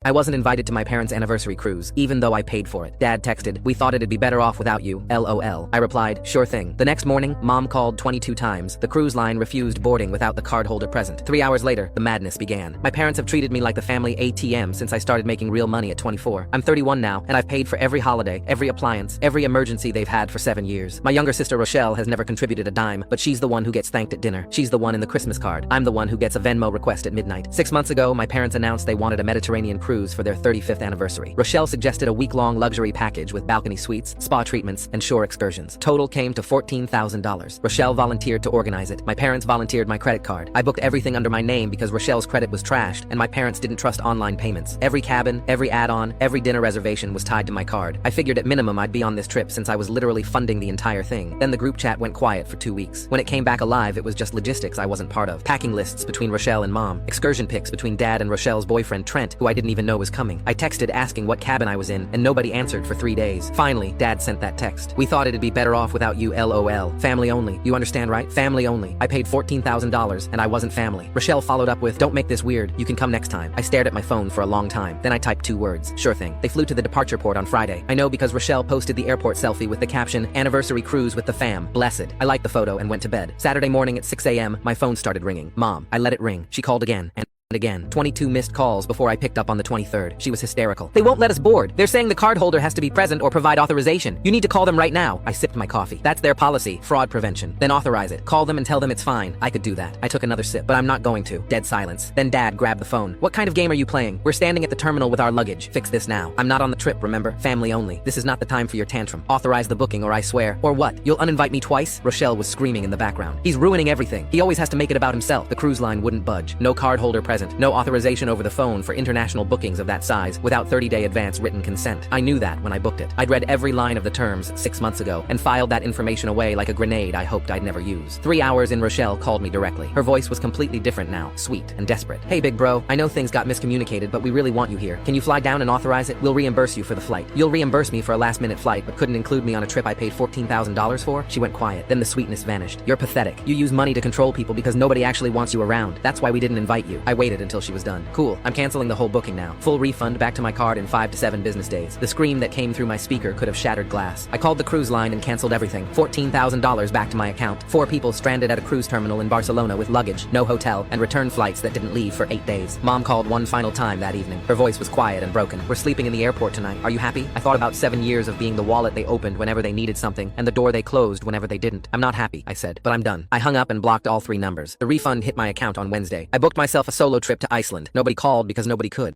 I wasn't invited to my parents' anniversary cruise, even though I paid for it. Dad texted, "We thought it'd be better off without you, LOL. I replied, "Sure thing." The next morning, Mom called 22 times. The cruise line refused boarding without the cardholder present. 3 hours later, the madness began. My parents have treated me like the family ATM since I started making real money at 24. I'm 31 now, and I've paid for every holiday, every appliance, every emergency they've had for 7 years. My younger sister Rochelle has never contributed a dime, but she's the one who gets thanked at dinner. She's the one in the Christmas card. I'm the one who gets a Venmo request at midnight. 6 months ago, my parents announced they wanted a Mediterranean cruise for their 35th anniversary. Rochelle suggested a week-long luxury package with balcony suites, spa treatments, and shore excursions. Total came to $14,000. Rochelle volunteered to organize it. My parents volunteered my credit card. I booked everything under my name because Rochelle's credit was trashed, and my parents didn't trust online payments. Every cabin, every add-on, every dinner reservation was tied to my card. I figured at minimum I'd be on this trip since I was literally funding the entire thing. Then the group chat went quiet for 2 weeks. When it came back alive, it was just logistics I wasn't part of. Packing lists between Rochelle and Mom. Excursion pics between Dad and Rochelle's boyfriend Trent, who I didn't even know was coming. I texted asking what cabin I was in, and nobody answered for 3 days. Finally, Dad sent that text. "We thought it'd be better off without you, LOL. Family only. You understand, right? Family only. I paid $14,000, and I wasn't family." Rochelle followed up with, "Don't make this weird. You can come next time." I stared at my phone for a long time. Then I typed 2 words. "Sure thing." They flew to the departure port on Friday. I know because Rochelle posted the airport selfie with the caption, "Anniversary cruise with the fam. Blessed." I liked the photo and went to bed. Saturday morning at 6 a.m., my phone started ringing. Mom. I let it ring. She called again, and again. 22 missed calls before I picked up on the 23rd. She was hysterical. "They won't let us board. They're saying the cardholder has to be present or provide authorization. You need to call them right now." I sipped my coffee. "That's their policy. Fraud prevention." "Then authorize it. Call them and tell them it's fine." I could do that. I took another sip, but I'm not going to. Dead silence. Then Dad grabbed the phone. "What kind of game are you playing? We're standing at the terminal with our luggage. Fix this now. I'm not on the trip, remember? Family only. This is not the time for your tantrum. Authorize the booking or I swear." "Or what? You'll uninvite me twice?" Rochelle was screaming in the background. "He's ruining everything. He always has to make it about himself." The cruise line wouldn't budge. No cardholder present. No authorization over the phone for international bookings of that size without 30-day advance written consent. I knew that when I booked it. I'd read every line of the terms 6 months ago and filed that information away like a grenade I hoped I'd never use. 3 hours in, Rochelle called me directly. Her voice was completely different now, sweet and desperate. "Hey big bro, I know things got miscommunicated, but we really want you here. Can you fly down and authorize it? We'll reimburse you for the flight. You'll reimburse me for a last-minute flight, but couldn't include me on a trip I paid $14,000 for?" She went quiet. Then the sweetness vanished. "You're pathetic. You use money to control people because nobody actually wants you around. That's why we didn't invite you." I waited until she was done. "Cool. I'm canceling the whole booking now. Full refund back to my card in 5 to 7 business days." The scream that came through my speaker could have shattered glass. I called the cruise line and canceled everything. $14,000 back to my account. 4 people stranded at a cruise terminal in Barcelona with luggage, no hotel, and return flights that didn't leave for 8 days. Mom called one final time that evening. Her voice was quiet and broken. "We're sleeping in the airport tonight. Are you happy? I thought about 7 years of being the wallet they opened whenever they needed something and the door they closed whenever they didn't. I'm not happy," I said, "but I'm done." I hung up and blocked all 3 numbers. The refund hit my account on Wednesday. I booked myself a solo trip to Iceland. Nobody called because nobody could.